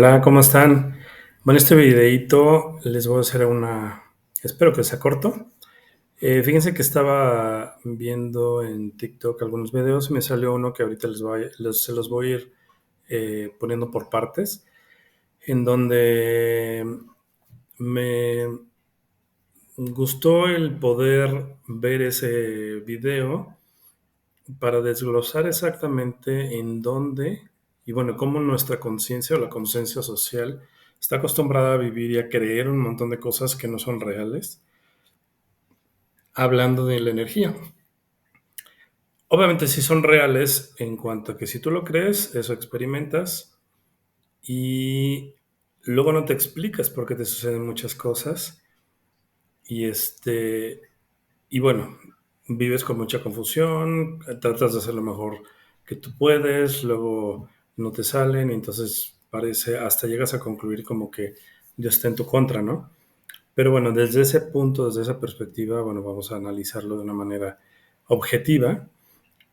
Hola, ¿cómo están? Bueno, este videito les voy a hacer espero que sea corto. Fíjense que estaba viendo en TikTok algunos videos y me salió uno que ahorita se los voy a ir poniendo por partes, en donde me gustó el poder ver ese video para desglosar exactamente en dónde y bueno, cómo nuestra conciencia o la conciencia social está acostumbrada a vivir y a creer un montón de cosas que no son reales, hablando de la energía. Obviamente sí son reales en cuanto a que si tú lo crees, eso experimentas y luego no te explicas por qué te suceden muchas cosas y y bueno, vives con mucha confusión, tratas de hacer lo mejor que tú puedes, luego no te salen, y entonces hasta llegas a concluir como que Dios está en tu contra, ¿no? Pero bueno, desde ese punto, desde esa perspectiva, bueno, vamos a analizarlo de una manera objetiva.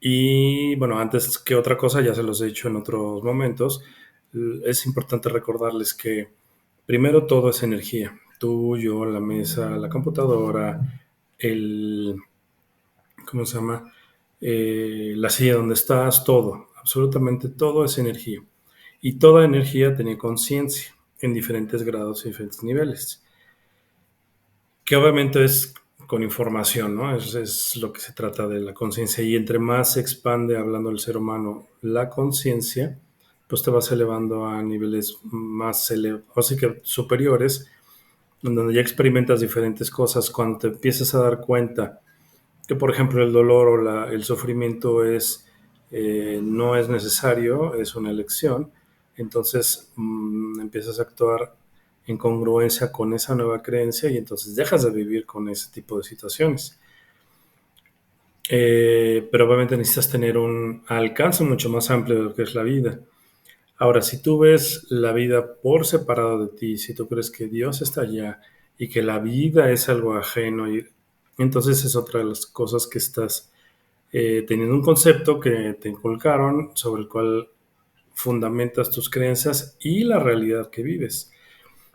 Y bueno, antes que otra cosa, ya se los he dicho en otros momentos, es importante recordarles que primero todo es energía. Tú, yo, la mesa, la computadora, el, ¿cómo se llama? La silla donde estás, todo, absolutamente todo es energía. Y toda energía tiene conciencia en diferentes grados y diferentes niveles, que obviamente es con información, ¿no? Es lo que se trata de la conciencia. Y entre más se expande, hablando del ser humano, la conciencia, pues te vas elevando a niveles más así que superiores, en donde ya experimentas diferentes cosas. Cuando te empiezas a dar cuenta que, por ejemplo, el dolor o el sufrimiento no es necesario, es una elección, entonces empiezas a actuar en congruencia con esa nueva creencia y entonces dejas de vivir con ese tipo de situaciones. Pero obviamente necesitas tener un alcance mucho más amplio de lo que es la vida. Ahora, si tú ves la vida por separado de ti, si tú crees que Dios está allá y que la vida es algo ajeno, entonces es otra de las cosas que estás teniendo un concepto que te inculcaron sobre el cual fundamentas tus creencias y la realidad que vives.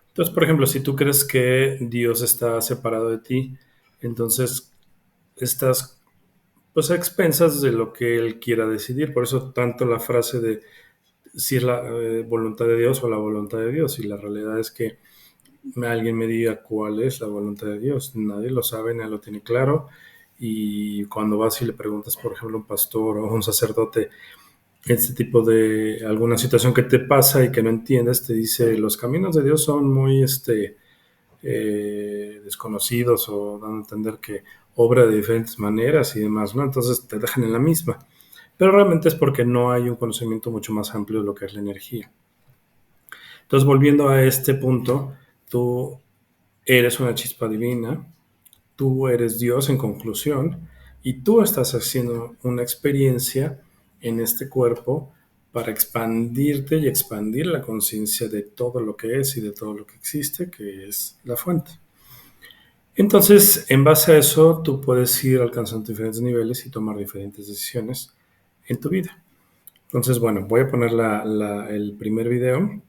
Entonces, por ejemplo, si tú crees que Dios está separado de ti, entonces estás pues a expensas de lo que Él quiera decidir. Por eso tanto la frase de si es la voluntad de Dios o la voluntad de Dios. Y la realidad es que alguien me diga cuál es la voluntad de Dios. Nadie lo sabe, nadie lo tiene claro. Y cuando vas y le preguntas, por ejemplo, a un pastor o a un sacerdote, este tipo de alguna situación que te pasa y que no entiendes, te dice, los caminos de Dios son muy desconocidos o dan a entender que obra de diferentes maneras y demás, ¿no? Entonces te dejan en la misma. Pero realmente es porque no hay un conocimiento mucho más amplio de lo que es la energía. Entonces, volviendo a este punto, tú eres una chispa divina, tú eres Dios en conclusión, y tú estás haciendo una experiencia en este cuerpo para expandirte y expandir la conciencia de todo lo que es y de todo lo que existe, que es la fuente. Entonces, en base a eso, tú puedes ir alcanzando diferentes niveles y tomar diferentes decisiones en tu vida. Entonces, bueno, voy a poner el primer video,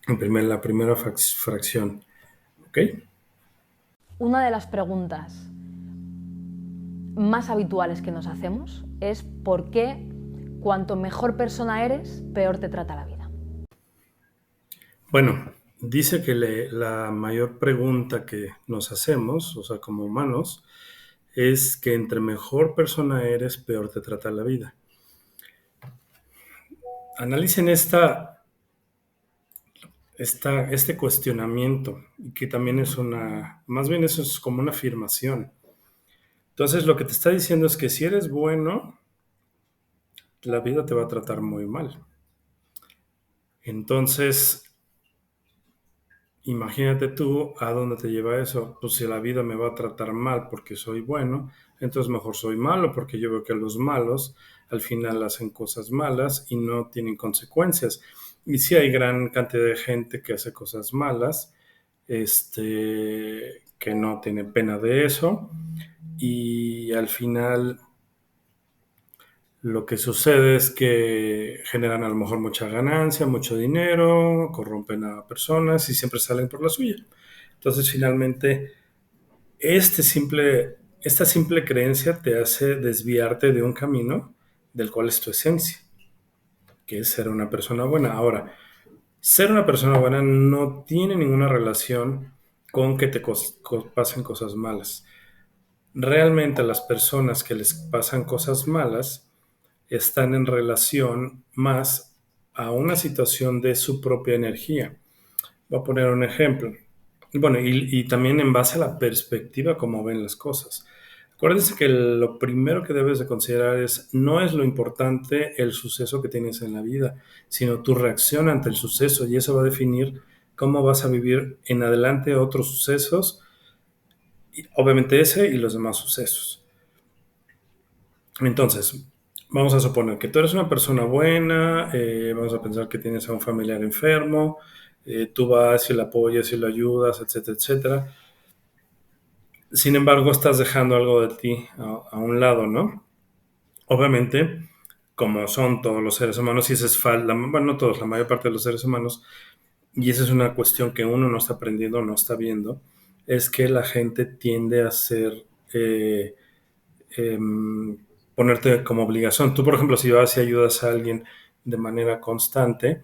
la primera fracción, ¿ok? Una de las preguntas más habituales que nos hacemos es ¿por qué cuanto mejor persona eres, peor te trata la vida? Bueno, dice que la mayor pregunta que nos hacemos, o sea, como humanos, es que entre mejor persona eres, peor te trata la vida. Analicen este cuestionamiento, que también más bien eso es como una afirmación. Entonces, lo que te está diciendo es que si eres bueno, la vida te va a tratar muy mal. Entonces, imagínate tú a dónde te lleva eso. Pues si la vida me va a tratar mal porque soy bueno, entonces mejor soy malo porque yo veo que los malos al final hacen cosas malas y no tienen consecuencias. Y sí hay gran cantidad de gente que hace cosas malas, que no tiene pena de eso y al final Lo que sucede es que generan a lo mejor mucha ganancia, mucho dinero, corrompen a personas y siempre salen por la suya. Entonces, finalmente, esta simple creencia te hace desviarte de un camino del cual es tu esencia, que es ser una persona buena. Ahora, ser una persona buena no tiene ninguna relación con que te pasen cosas malas. Realmente las personas que les pasan cosas malas están en relación más a una situación de su propia energía. Voy a poner un ejemplo. Bueno, y también en base a la perspectiva como ven las cosas. Acuérdense que lo primero que debes de considerar no es lo importante el suceso que tienes en la vida, sino tu reacción ante el suceso, y eso va a definir cómo vas a vivir en adelante otros sucesos, y obviamente ese y los demás sucesos. Entonces, vamos a suponer que tú eres una persona buena, vamos a pensar que tienes a un familiar enfermo, tú vas y lo apoyas y lo ayudas, etcétera, etcétera. Sin embargo, estás dejando algo de ti a un lado, ¿no? Obviamente, como son todos los seres humanos, y esa es falta, bueno, no todos, la mayor parte de los seres humanos, y esa es una cuestión que uno no está aprendiendo, no está viendo, es que la gente tiende a ser, em, ponerte como obligación. Tú, por ejemplo, si vas y ayudas a alguien de manera constante,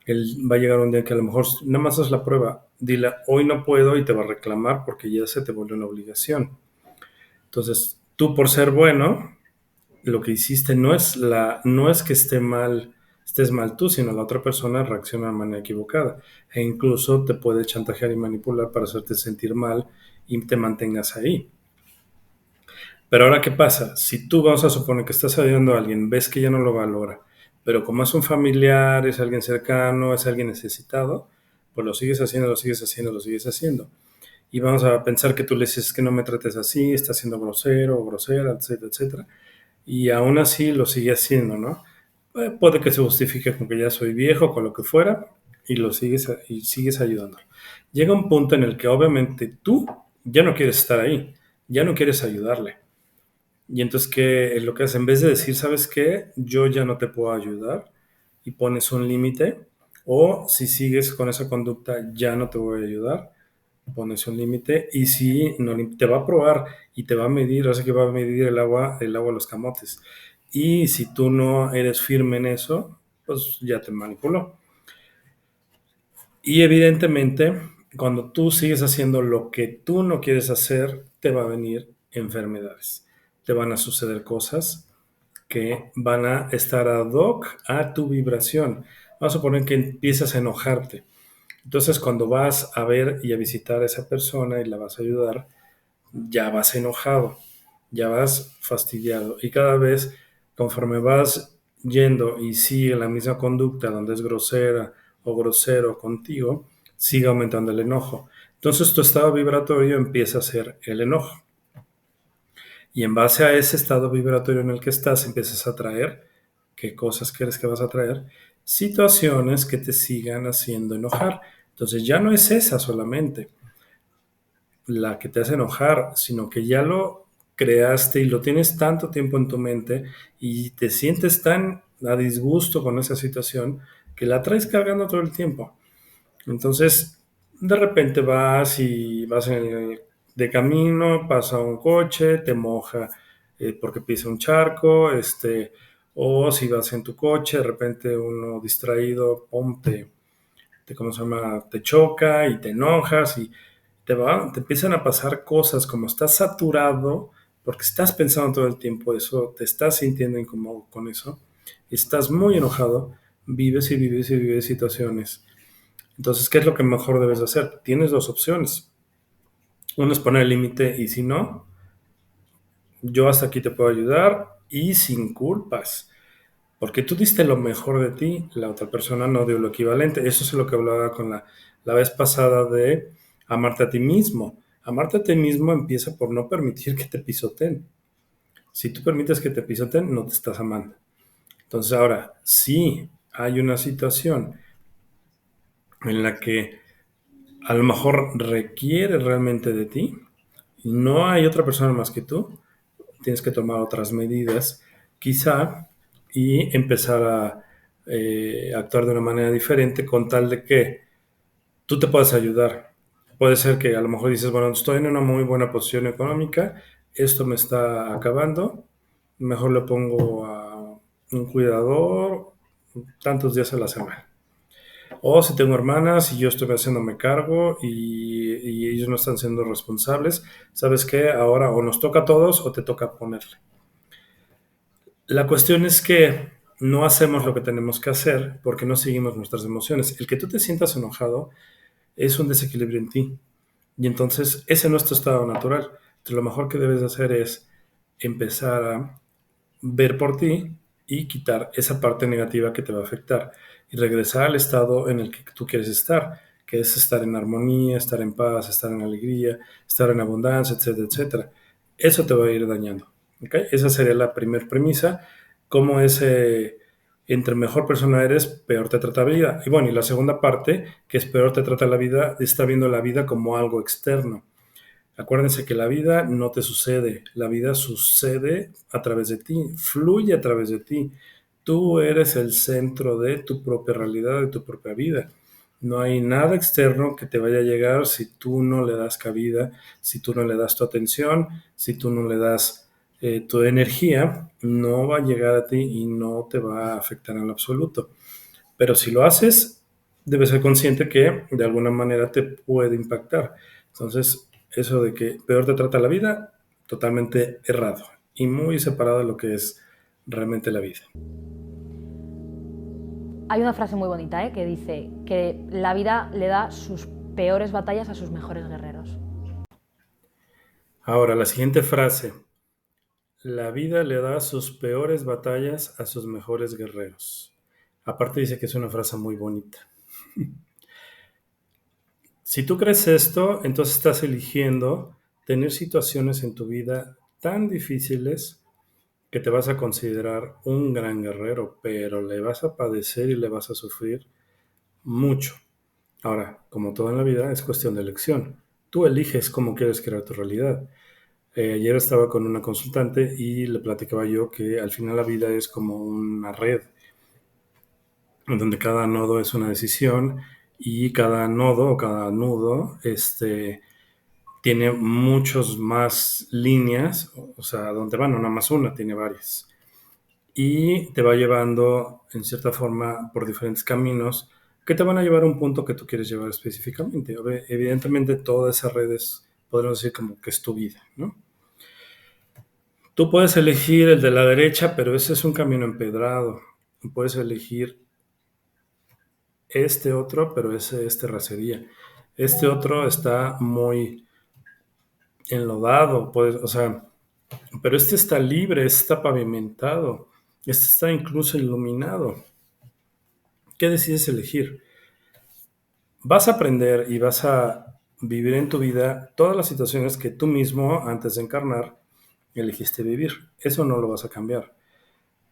él va a llegar un día que a lo mejor nada más es la prueba, dile, hoy no puedo y te va a reclamar porque ya se te volvió una obligación. Entonces, tú por ser bueno, lo que hiciste no es que estés mal tú, sino la otra persona reacciona de manera equivocada. E incluso te puede chantajear y manipular para hacerte sentir mal y te mantengas ahí. Pero ahora, ¿qué pasa? Si tú vamos a suponer que estás ayudando a alguien, ves que ya no lo valora, pero como es un familiar, es alguien cercano, es alguien necesitado, pues lo sigues haciendo, lo sigues haciendo, lo sigues haciendo. Y vamos a pensar que tú le dices que no me trates así, estás siendo grosero o grosera, etcétera, etcétera. Y aún así lo sigue haciendo, ¿no? Puede que se justifique con que ya soy viejo, con lo que fuera, y sigues ayudando. Llega un punto en el que obviamente tú ya no quieres estar ahí, ya no quieres ayudarle. Y entonces, ¿qué es lo que haces? En vez de decir, ¿sabes qué? Yo ya no te puedo ayudar y pones un límite, o si sigues con esa conducta, ya no te voy a ayudar, pones un límite, y si no, te va a probar y te va a medir, o sea que va a medir el agua a los camotes. Y si tú no eres firme en eso, pues ya te manipuló. Y evidentemente, cuando tú sigues haciendo lo que tú no quieres hacer, te va a venir enfermedades. Te van a suceder cosas que van a estar ad hoc a tu vibración. Vamos a suponer que empiezas a enojarte. Entonces, cuando vas a ver y a visitar a esa persona y la vas a ayudar, ya vas enojado, ya vas fastidiado. Y cada vez, conforme vas yendo y sigue la misma conducta donde es grosera o grosero contigo, sigue aumentando el enojo. Entonces tu estado vibratorio empieza a ser el enojo. Y en base a ese estado vibratorio en el que estás, empiezas a atraer, ¿qué cosas crees que vas a traer? Situaciones que te sigan haciendo enojar. Entonces ya no es esa solamente la que te hace enojar, sino que ya lo creaste y lo tienes tanto tiempo en tu mente y te sientes tan a disgusto con esa situación que la traes cargando todo el tiempo. Entonces, de repente vas de camino, pasa un coche, te moja porque pisa un charco, o si vas en tu coche, de repente uno distraído, pum, ¿cómo se llama? Te choca y te enojas y te empiezan a pasar cosas como estás saturado, porque estás pensando todo el tiempo eso, te estás sintiendo incómodo con eso, estás muy enojado, vives y vives y vives situaciones. Entonces, ¿qué es lo que mejor debes hacer? Tienes dos opciones. Uno es poner el límite y si no, yo hasta aquí te puedo ayudar y sin culpas. Porque tú diste lo mejor de ti, la otra persona no dio lo equivalente. Eso es lo que hablaba con la vez pasada de amarte a ti mismo. Amarte a ti mismo empieza por no permitir que te pisoteen. Si tú permites que te pisoteen, no te estás amando. Entonces ahora, si hay una situación en la que a lo mejor requiere realmente de ti y no hay otra persona más que tú, tienes que tomar otras medidas. Quizá y empezar a actuar de una manera diferente con tal de que tú te puedas ayudar. Puede ser que a lo mejor dices, bueno, estoy en una muy buena posición económica, esto me está acabando, mejor le pongo a un cuidador tantos días a la semana. O si tengo hermanas y yo estoy haciéndome cargo y ellos no están siendo responsables, ¿sabes qué? Ahora o nos toca a todos o te toca ponerle. La cuestión es que no hacemos lo que tenemos que hacer porque no seguimos nuestras emociones. El que tú te sientas enojado es un desequilibrio en ti. Y entonces ese no es tu estado natural. Entonces, lo mejor que debes hacer es empezar a ver por ti y quitar esa parte negativa que te va a afectar y regresar al estado en el que tú quieres estar, que es estar en armonía, estar en paz, estar en alegría, estar en abundancia, etcétera, etcétera. Eso te va a ir dañando. ¿Okay? Esa sería la primera premisa. Cómo es, entre mejor persona eres, peor te trata la vida. Y bueno, y la segunda parte, que es peor te trata la vida, está viendo la vida como algo externo. Acuérdense que la vida no te sucede, la vida sucede a través de ti, fluye a través de ti. Tú eres el centro de tu propia realidad, de tu propia vida. No hay nada externo que te vaya a llegar si tú no le das cabida, si tú no le das tu atención, si tú no le das tu energía, no va a llegar a ti y no te va a afectar en lo absoluto. Pero si lo haces, debes ser consciente que de alguna manera te puede impactar. Entonces, eso de que peor te trata la vida, totalmente errado y muy separado de lo que es realmente la vida. Hay una frase muy bonita, que dice que la vida le da sus peores batallas a sus mejores guerreros. Ahora, la siguiente frase. La vida le da sus peores batallas a sus mejores guerreros. Aparte dice que es una frase muy bonita. Si tú crees esto, entonces estás eligiendo tener situaciones en tu vida tan difíciles que te vas a considerar un gran guerrero, pero le vas a padecer y le vas a sufrir mucho. Ahora, como todo en la vida, es cuestión de elección. Tú eliges cómo quieres crear tu realidad. Ayer estaba con una consultante y le platicaba yo que al final la vida es como una red, en donde cada nodo es una decisión y cada nodo o cada nudo tiene muchos más líneas, o sea, donde van, no nada más una, tiene varias. Y te va llevando, en cierta forma, por diferentes caminos que te van a llevar a un punto que tú quieres llevar específicamente. Evidentemente, todas esas redes, podemos decir como que es tu vida, ¿no? Tú puedes elegir el de la derecha, pero ese es un camino empedrado. Puedes elegir este otro, pero ese es terracería. Este otro está muy enlodado, pues, o sea, pero este está libre, este está pavimentado, este está incluso iluminado. ¿Qué decides elegir? Vas a aprender y vas a vivir en tu vida todas las situaciones que tú mismo, antes de encarnar, elegiste vivir. Eso no lo vas a cambiar.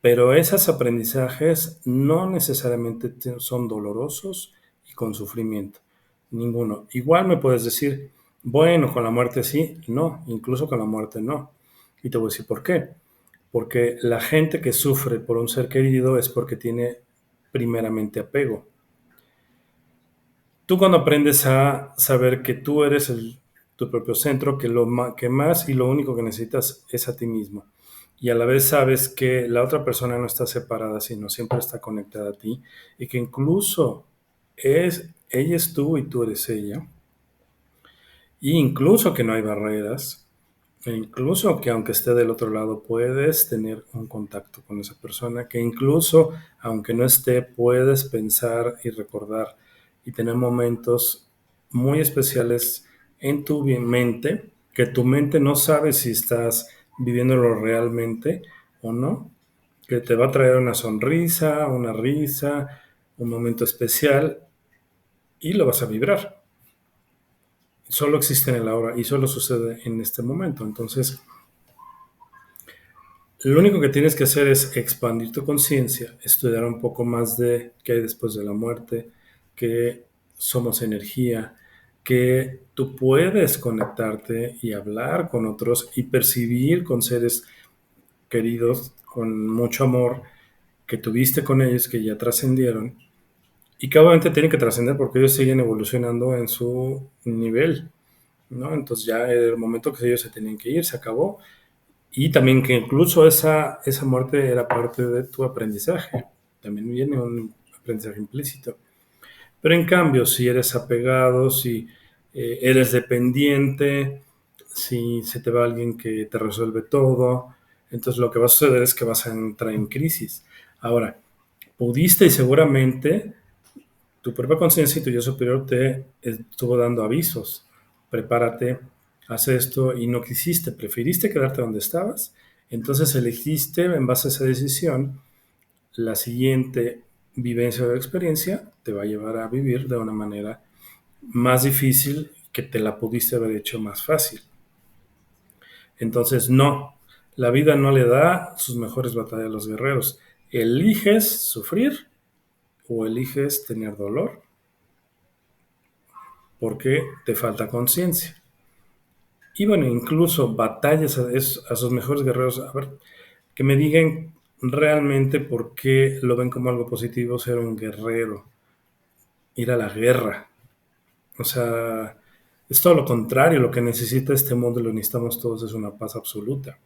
Pero esos aprendizajes no necesariamente son dolorosos y con sufrimiento. Ninguno. Igual me puedes decir, bueno, con la muerte sí, no, incluso con la muerte no. Y te voy a decir por qué. Porque la gente que sufre por un ser querido es porque tiene primeramente apego. Tú cuando aprendes a saber que tú eres tu propio centro, que lo que más y lo único que necesitas es a ti mismo, y a la vez sabes que la otra persona no está separada, sino siempre está conectada a ti, y que incluso ella es tú y tú eres ella, y incluso que no hay barreras, e incluso que aunque esté del otro lado puedes tener un contacto con esa persona, que incluso aunque no esté puedes pensar y recordar y tener momentos muy especiales en tu mente, que tu mente no sabe si estás viviéndolo realmente o no, que te va a traer una sonrisa, una risa, un momento especial y lo vas a vibrar. Solo existe en el ahora y solo sucede en este momento. Entonces, lo único que tienes que hacer es expandir tu conciencia, estudiar un poco más de qué hay después de la muerte, que somos energía, que tú puedes conectarte y hablar con otros y percibir con seres queridos con mucho amor que tuviste con ellos, que ya trascendieron, y que obviamente tienen que trascender porque ellos siguen evolucionando en su nivel, ¿no? Entonces ya el momento que ellos se tenían que ir, se acabó. Y también que incluso esa muerte era parte de tu aprendizaje. También viene un aprendizaje implícito. Pero en cambio, si eres apegado, si eres dependiente, si se te va alguien que te resuelve todo, entonces lo que va a suceder es que vas a entrar en crisis. Ahora, pudiste y seguramente tu propia conciencia y tu yo superior te estuvo dando avisos. Prepárate, haz esto y no quisiste, preferiste quedarte donde estabas. Entonces elegiste en base a esa decisión la siguiente vivencia o experiencia te va a llevar a vivir de una manera más difícil que te la pudiste haber hecho más fácil. Entonces, no, la vida no le da sus mejores batallas a los guerreros. Eliges sufrir o eliges tener dolor porque te falta conciencia. Y bueno, incluso batallas a sus mejores guerreros. A ver, que me digan realmente por qué lo ven como algo positivo ser un guerrero, ir a la guerra. O sea, es todo lo contrario, lo que necesita este mundo, lo necesitamos todos, es una paz absoluta.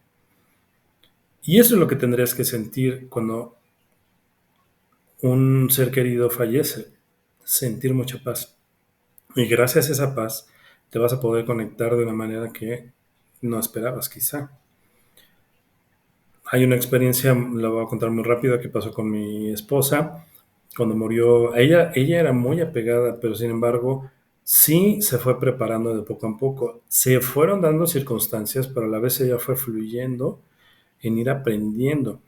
Y eso es lo que tendrías que sentir cuando un ser querido fallece, sentir mucha paz. Y gracias a esa paz te vas a poder conectar de una manera que no esperabas quizá. Hay una experiencia, la voy a contar muy rápido, que pasó con mi esposa. Cuando murió, ella era muy apegada, pero sin embargo, sí se fue preparando de poco a poco. Se fueron dando circunstancias, pero a la vez ella fue fluyendo en ir aprendiendo.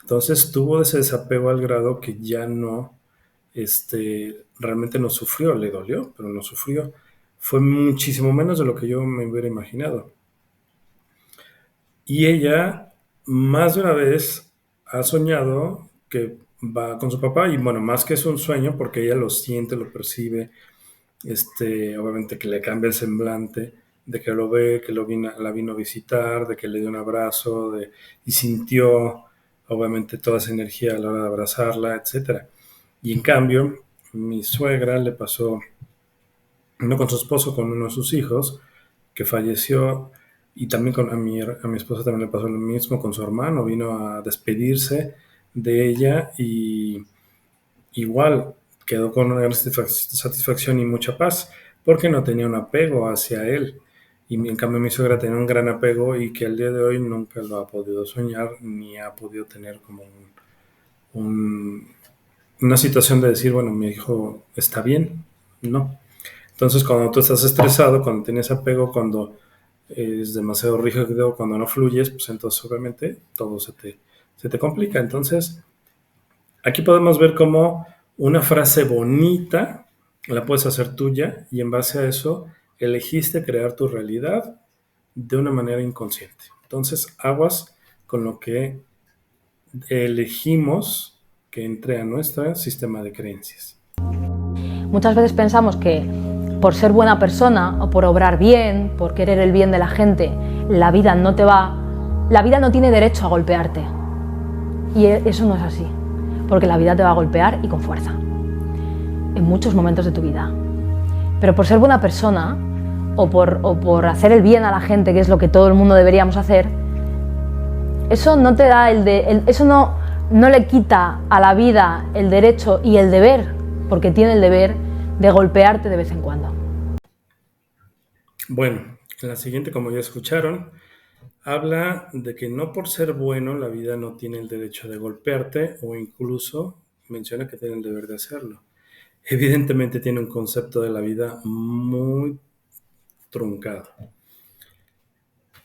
Entonces tuvo ese desapego al grado que ya no, realmente no sufrió, le dolió, pero no sufrió. Fue muchísimo menos de lo que yo me hubiera imaginado. Y ella más de una vez ha soñado que va con su papá y bueno, más que es un sueño porque ella lo siente, lo percibe, obviamente que le cambia el semblante, de que lo ve, que la vino a visitar, de que le dio un abrazo y sintió obviamente toda esa energía a la hora de abrazarla, etcétera. Y en cambio, mi suegra le pasó, no con su esposo, con uno de sus hijos, que falleció, y también a mi esposa también le pasó lo mismo con su hermano, vino a despedirse de ella y igual quedó con una gran satisfacción y mucha paz, porque no tenía un apego hacia él. Y en cambio mi suegra tenía un gran apego y que al día de hoy nunca lo ha podido soñar ni ha podido tener como un, una situación de decir, bueno, mi hijo está bien, no. Entonces cuando tú estás estresado, cuando tienes apego, cuando es demasiado rígido, cuando no fluyes, pues entonces obviamente todo se te complica. Entonces aquí podemos ver cómo una frase bonita la puedes hacer tuya y en base a eso elegiste crear tu realidad de una manera inconsciente. Entonces, aguas con lo que elegimos que entre a nuestro sistema de creencias. Muchas veces pensamos que por ser buena persona o por obrar bien, por querer el bien de la gente, la vida no tiene derecho a golpearte. Y eso no es así, porque la vida te va a golpear y con fuerza, en muchos momentos de tu vida. Pero por ser buena persona o por hacer el bien a la gente, que es lo que todo el mundo deberíamos hacer, eso no te da eso no le quita a la vida el derecho y el deber, porque tiene el deber de golpearte de vez en cuando. Bueno, la siguiente, como ya escucharon, habla de que no por ser bueno la vida no tiene el derecho de golpearte o incluso menciona que tiene el deber de hacerlo. Evidentemente tiene un concepto de la vida muy truncado.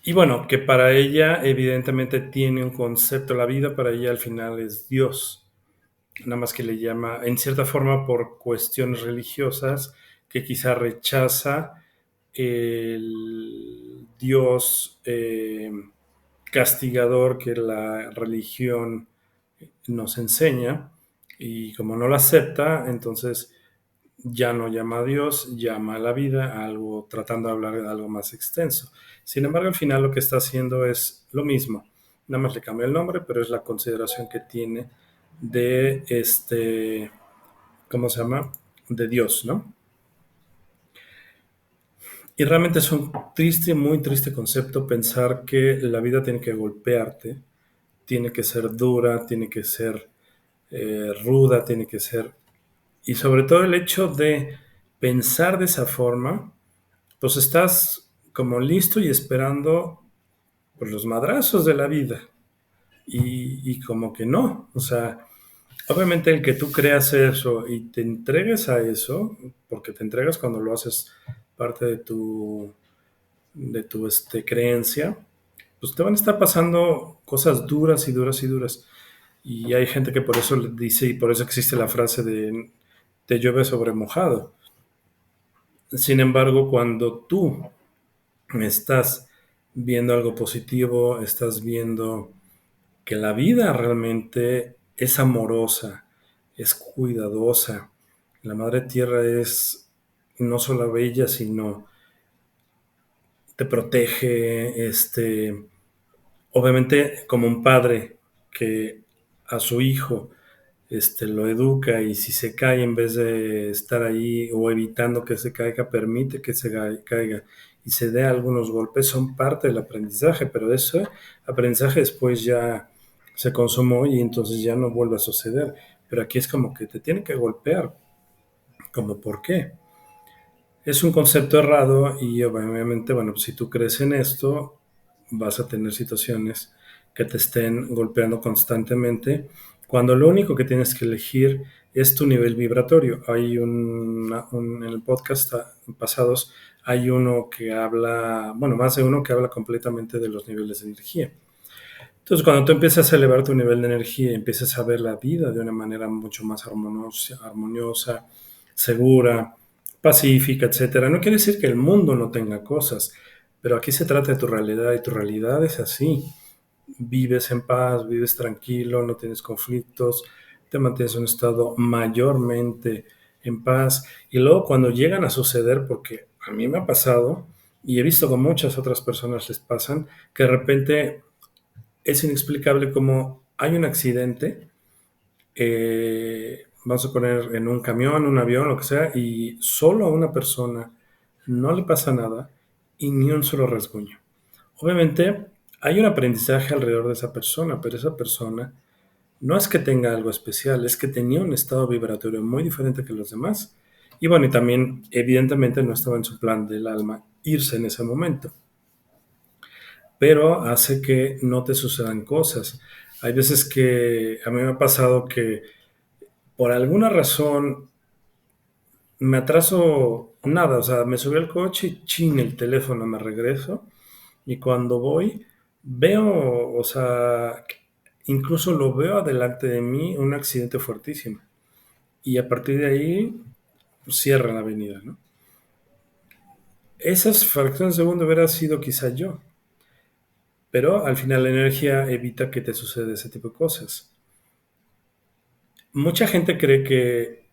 Y bueno, que para ella evidentemente tiene un concepto, la vida para ella al final es Dios, nada más que le llama, en cierta forma por cuestiones religiosas, que quizá rechaza el Dios castigador que la religión nos enseña, y como no lo acepta, entonces ya no llama a Dios, llama a la vida, a algo, tratando de hablar de algo más extenso. Sin embargo, al final lo que está haciendo es lo mismo, nada más le cambia el nombre, pero es la consideración que tiene de ¿cómo se llama? De Dios, ¿no? Y realmente es un triste, muy triste concepto pensar que la vida tiene que golpearte, tiene que ser dura, tiene que ser ruda, tiene que ser... Y sobre todo el hecho de pensar de esa forma, pues estás como listo y esperando pues, los madrazos de la vida. Y como que no, o sea, obviamente el que tú creas eso y te entregues a eso, porque te entregas cuando lo haces parte de tu creencia, pues te van a estar pasando cosas duras y duras y duras. Y hay gente que por eso le dice, y por eso existe la frase de te llueve sobre mojado. Sin embargo, cuando tú estás viendo algo positivo, estás viendo que la vida realmente es amorosa, es cuidadosa. La Madre Tierra es no solo bella, sino te protege, obviamente como un padre que a su hijo lo educa y si se cae en vez de estar ahí o evitando que se caiga, permite que se caiga y se dé algunos golpes, son parte del aprendizaje, pero ese aprendizaje después ya se consumó y entonces ya no vuelve a suceder. Pero aquí es como que te tiene que golpear, como ¿por qué? Es un concepto errado y obviamente, bueno, pues, si tú crees en esto, vas a tener situaciones que te estén golpeando constantemente, cuando lo único que tienes que elegir es tu nivel vibratorio. Hay en el podcast pasados hay uno que habla, bueno, más de uno que habla completamente de los niveles de energía. Entonces, cuando tú empiezas a elevar tu nivel de energía y empiezas a ver la vida de una manera mucho más armoniosa, segura, pacífica, etcétera, no quiere decir que el mundo no tenga cosas, pero aquí se trata de tu realidad y tu realidad es así. Vives en paz, vives tranquilo, no tienes conflictos, te mantienes en un estado mayormente en paz. Y luego cuando llegan a suceder, porque a mí me ha pasado y he visto que a muchas otras personas les pasan, que de repente es inexplicable cómo hay un accidente, vamos a poner en un camión, un avión, lo que sea, y solo a una persona no le pasa nada y ni un solo rasguño. Obviamente hay un aprendizaje alrededor de esa persona, pero esa persona no es que tenga algo especial, es que tenía un estado vibratorio muy diferente que los demás. Y bueno, y también evidentemente no estaba en su plan del alma irse en ese momento, pero hace que no te sucedan cosas. Hay veces que a mí me ha pasado que por alguna razón me atraso nada, o sea, me subí al coche y chin, el teléfono, me regreso y cuando voy veo, o sea, incluso lo veo adelante de mí un accidente fuertísimo y a partir de ahí cierra la avenida, ¿no? Esas fracciones de segundo hubiera sido quizá yo, pero al final la energía evita que te suceda ese tipo de cosas. Mucha gente cree que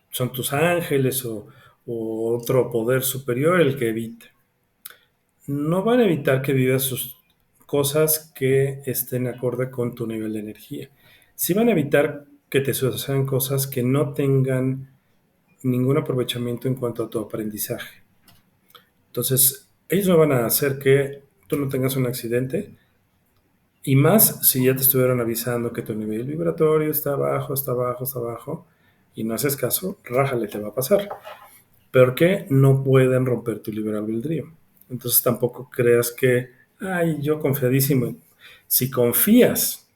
son tus ángeles o otro poder superior el que evita. No van a evitar que vivas sus cosas que estén acorde con tu nivel de energía. Sí van a evitar que te sucedan cosas que no tengan ningún aprovechamiento en cuanto a tu aprendizaje. Entonces, ellos no van a hacer que tú no tengas un accidente, y más si ya te estuvieron avisando que tu nivel vibratorio está abajo, está abajo, está abajo, y no haces caso, rájale, te va a pasar. Porque no pueden romper tu libre albedrío. Entonces tampoco creas que, ay, yo confiadísimo. Si confías,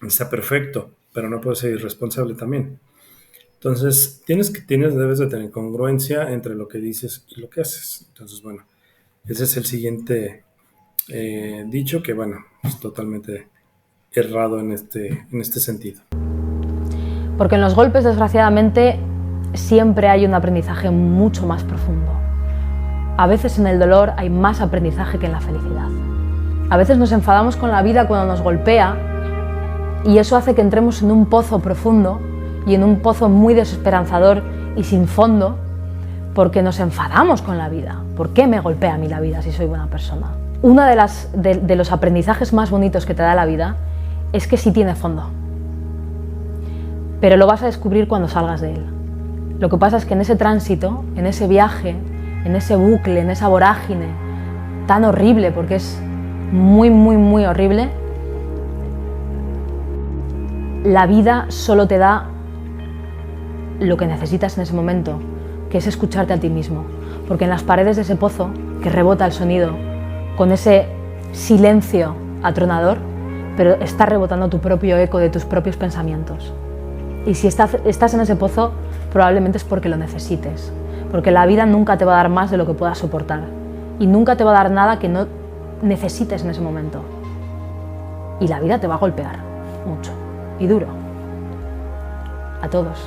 está perfecto, pero no puedes ser irresponsable también. Entonces, debes de tener congruencia entre lo que dices y lo que haces. Entonces, bueno, ese es el siguiente dicho que, bueno, es totalmente errado en este sentido. Porque en los golpes, desgraciadamente, siempre hay un aprendizaje mucho más profundo. A veces en el dolor hay más aprendizaje que en la felicidad. A veces nos enfadamos con la vida cuando nos golpea y eso hace que entremos en un pozo profundo y en un pozo muy desesperanzador y sin fondo porque nos enfadamos con la vida. ¿Por qué me golpea a mí la vida si soy buena persona? Uno de los aprendizajes más bonitos que te da la vida es que sí tiene fondo. pero lo vas a descubrir cuando salgas de él. Lo que pasa es que en ese tránsito, en ese viaje, en ese bucle, en esa vorágine tan horrible, porque es muy, muy, muy horrible, la vida solo te da lo que necesitas en ese momento, que es escucharte a ti mismo. Porque en las paredes de ese pozo, que rebota el sonido, con ese silencio atronador, pero está rebotando tu propio eco de tus propios pensamientos. Y si estás en ese pozo, probablemente es porque lo necesites. Porque la vida nunca te va a dar más de lo que puedas soportar. Y nunca te va a dar nada que no necesites en ese momento. Y la vida te va a golpear mucho y duro. A todos.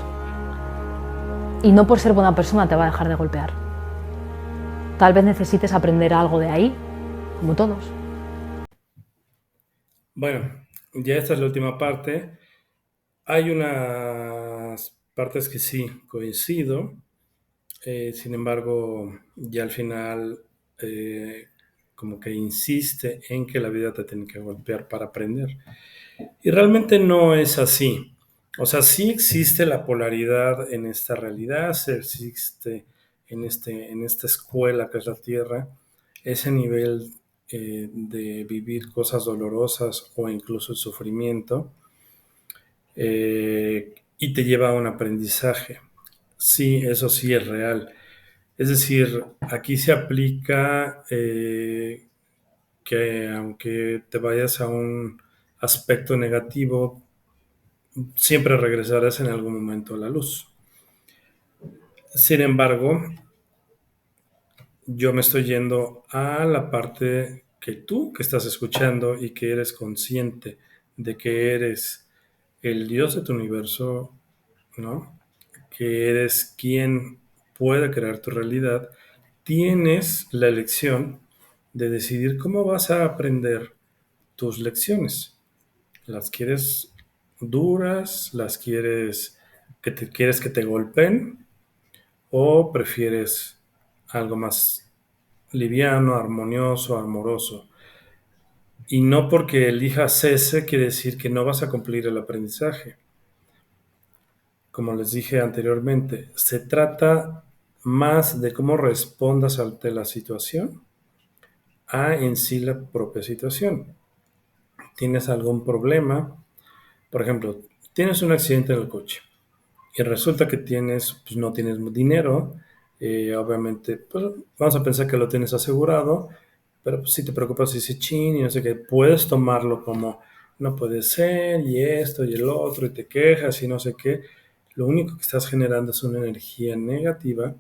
Y no por ser buena persona te va a dejar de golpear. Tal vez necesites aprender algo de ahí, como todos. Bueno, ya esta es la última parte. Hay unas partes que sí coincido, sin embargo, ya al final como que insiste en que la vida te tiene que golpear para aprender. Y realmente no es así. O sea, sí existe la polaridad en esta realidad, sí existe en esta escuela que es la Tierra, ese nivel de vivir cosas dolorosas o incluso el sufrimiento, y te lleva a un aprendizaje. Sí, eso sí es real. Es decir, aquí se aplica que aunque te vayas a un aspecto negativo, siempre regresarás en algún momento a la luz. Sin embargo, yo me estoy yendo a la parte que tú que estás escuchando y que eres consciente de que eres el Dios de tu universo, ¿no? Que eres quien puede crear tu realidad, tienes la elección de decidir cómo vas a aprender tus lecciones. ¿Las quieres duras? ¿Las quieres que te golpeen? ¿O prefieres algo más liviano, armonioso, amoroso? Y no porque elijas ese quiere decir que no vas a cumplir el aprendizaje. Como les dije anteriormente, se trata más de cómo respondas ante la situación a en sí la propia situación. ¿Tienes algún problema? Por ejemplo, tienes un accidente en el coche y resulta que pues no tienes dinero. Obviamente, pues vamos a pensar que lo tienes asegurado, pero pues, si te preocupas ese chin y no sé qué, puedes tomarlo como no puede ser y esto y el otro y te quejas y no sé qué. Lo único que estás generando es una energía negativa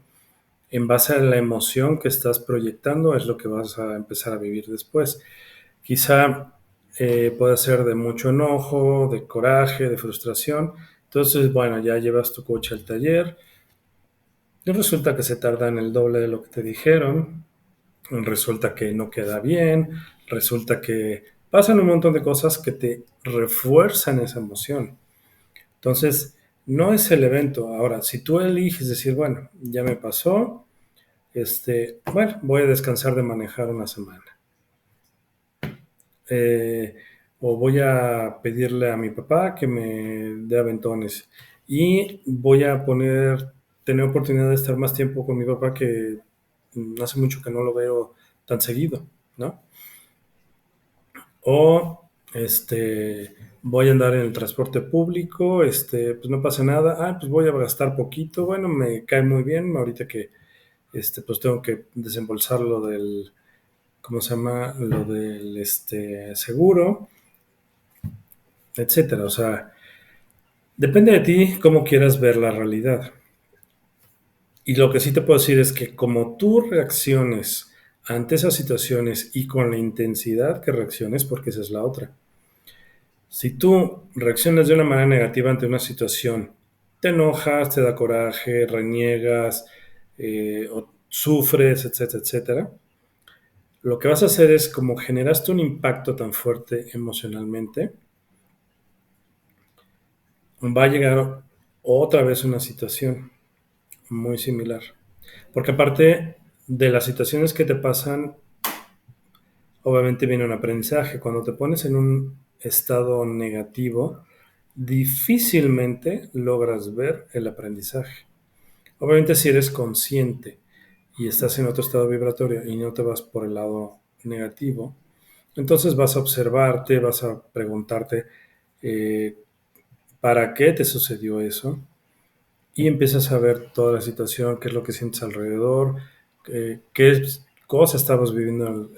en base a la emoción que estás proyectando, es lo que vas a empezar a vivir después. Quizá puede ser de mucho enojo, de coraje, de frustración. Entonces, bueno, ya llevas tu coche al taller y resulta que se tarda en el doble de lo que te dijeron, resulta que no queda bien, resulta que pasan un montón de cosas que te refuerzan esa emoción. Entonces, no es el evento. Ahora, si tú eliges decir, bueno, ya me pasó, bueno, voy a descansar de manejar una semana. eh, o voy a pedirle a mi papá que me dé aventones y voy a tener oportunidad de estar más tiempo con mi papá que hace mucho que no lo veo tan seguido, ¿no? O voy a andar en el transporte público, pues no pasa nada, pues voy a gastar poquito, bueno, me cae muy bien, ahorita que pues tengo que desembolsar lo del, ¿cómo se llama? Lo del seguro, etcétera. O sea, depende de ti cómo quieras ver la realidad. Y lo que sí te puedo decir es que como tú reacciones ante esas situaciones y con la intensidad que reacciones, porque esa es la otra. Si tú reaccionas de una manera negativa ante una situación, te enojas, te da coraje, reniegas, o sufres, etcétera, etcétera, lo que vas a hacer es como generaste un impacto tan fuerte emocionalmente, va a llegar otra vez una situación muy similar. Porque aparte de las situaciones que te pasan, obviamente viene un aprendizaje. Cuando te pones en un estado negativo, difícilmente logras ver el aprendizaje. Obviamente si eres consciente y estás en otro estado vibratorio y no te vas por el lado negativo, entonces vas a observarte, vas a preguntarte eh, para qué te sucedió eso y empiezas a ver toda la situación, qué es lo que sientes alrededor, qué cosa estabas viviendo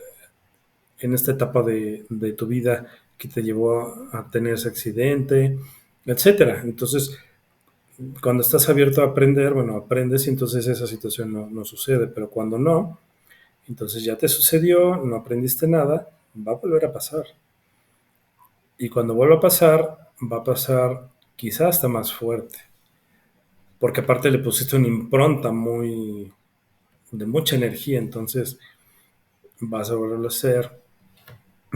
en esta etapa de tu vida que te llevó a tener ese accidente, etcétera. Entonces, cuando estás abierto a aprender, bueno, aprendes y entonces esa situación no sucede, pero cuando no, entonces ya te sucedió, no aprendiste nada, va a volver a pasar. Y cuando vuelva a pasar, va a pasar quizás hasta más fuerte, porque aparte le pusiste una impronta muy de mucha energía, entonces vas a volverlo a hacer.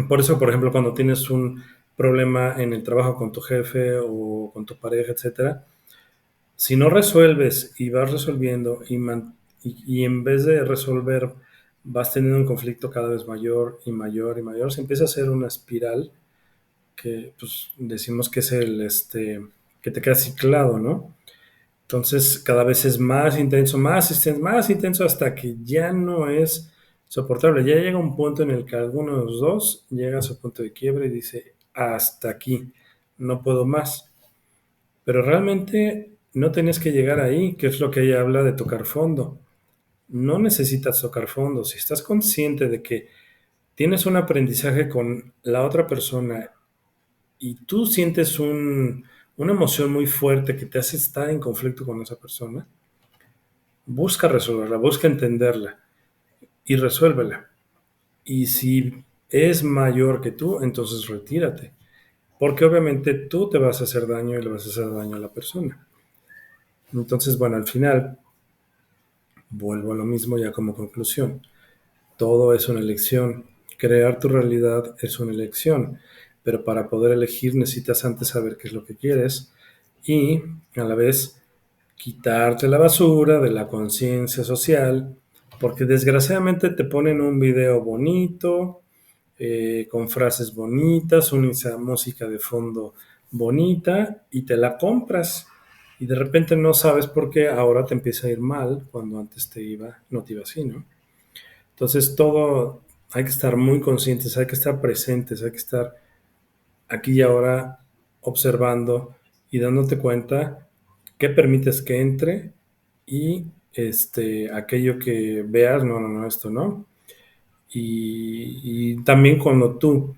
Por eso, por ejemplo, cuando tienes un problema en el trabajo con tu jefe o con tu pareja, etcétera, si no resuelves y vas resolviendo y en vez de resolver vas teniendo un conflicto cada vez mayor y mayor y mayor, se empieza a hacer una espiral que pues, decimos que es que te queda ciclado, ¿no? Entonces cada vez es más intenso hasta que ya no es soportable. Ya llega un punto en el que alguno de los dos llega a su punto de quiebre y dice, hasta aquí, no puedo más. Pero realmente no tenías que llegar ahí, que es lo que ella habla de tocar fondo. No necesitas tocar fondo. Si estás consciente de que tienes un aprendizaje con la otra persona y tú sientes una emoción muy fuerte que te hace estar en conflicto con esa persona, busca resolverla, busca entenderla y resuélvela. Y si es mayor que tú, entonces retírate. Porque obviamente tú te vas a hacer daño y le vas a hacer daño a la persona. Entonces, bueno, al final, vuelvo a lo mismo ya como conclusión. Todo es una elección. Crear tu realidad es una elección. Pero para poder elegir necesitas antes saber qué es lo que quieres y a la vez quitarte la basura de la conciencia social, porque desgraciadamente te ponen un video bonito, con frases bonitas, una música de fondo bonita y te la compras y de repente no sabes por qué ahora te empieza a ir mal cuando antes no te iba así, ¿no? Entonces todo hay que estar muy conscientes, hay que estar presentes, hay que estar aquí y ahora observando y dándote cuenta qué permites que entre y aquello que veas, no, esto no. Y también cuando tú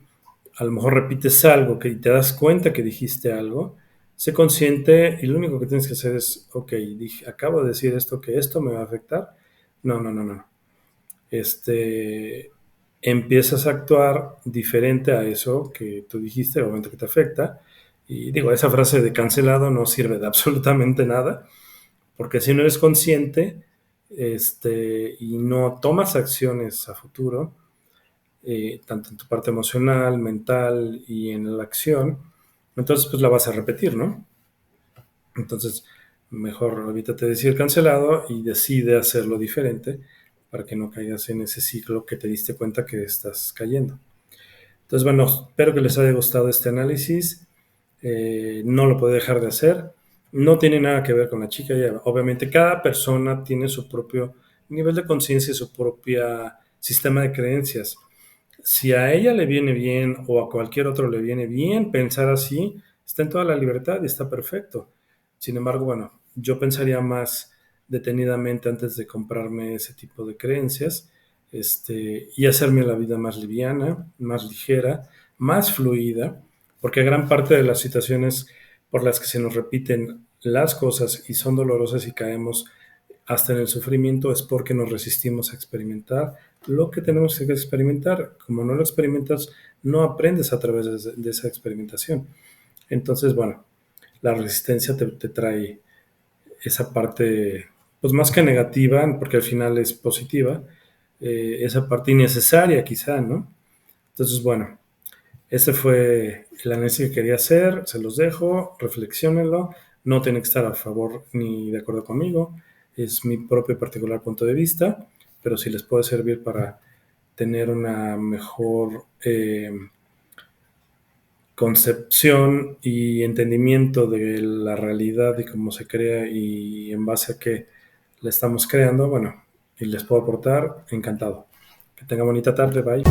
a lo mejor repites algo que te das cuenta que dijiste algo, sé consciente y lo único que tienes que hacer es, ok, acabo de decir esto, que esto me va a afectar. No. Este, empiezas a actuar diferente a eso que tú dijiste, el momento que te afecta. Y digo, esa frase de cancelado no sirve de absolutamente nada, porque si no eres consciente y no tomas acciones a futuro, tanto en tu parte emocional, mental y en la acción, entonces pues la vas a repetir, ¿no? Entonces, mejor evítate decir cancelado y decide hacerlo diferente para que no caigas en ese ciclo que te diste cuenta que estás cayendo. Entonces, bueno, espero que les haya gustado este análisis. No lo puedo dejar de hacer. No tiene nada que ver con la chica. Obviamente, cada persona tiene su propio nivel de conciencia y su propio sistema de creencias. Si a ella le viene bien o a cualquier otro le viene bien pensar así, está en toda la libertad y está perfecto. Sin embargo, bueno, yo pensaría más detenidamente antes de comprarme ese tipo de creencias, y hacerme la vida más liviana, más ligera, más fluida, porque gran parte de las situaciones por las que se nos repiten las cosas y son dolorosas y caemos hasta en el sufrimiento es porque nos resistimos a experimentar lo que tenemos que experimentar. Como no lo experimentas, no aprendes a través de esa experimentación. Entonces, bueno, la resistencia te trae esa parte, pues más que negativa, porque al final es positiva, esa parte innecesaria quizá, ¿no? Entonces, bueno, ese fue el análisis que quería hacer, se los dejo, reflexionenlo, no tienen que estar a favor ni de acuerdo conmigo, es mi propio particular punto de vista, pero si les puede servir para tener una mejor concepción y entendimiento de la realidad y cómo se crea y en base a qué la estamos creando, bueno, y les puedo aportar, encantado. Que tenga bonita tarde, bye.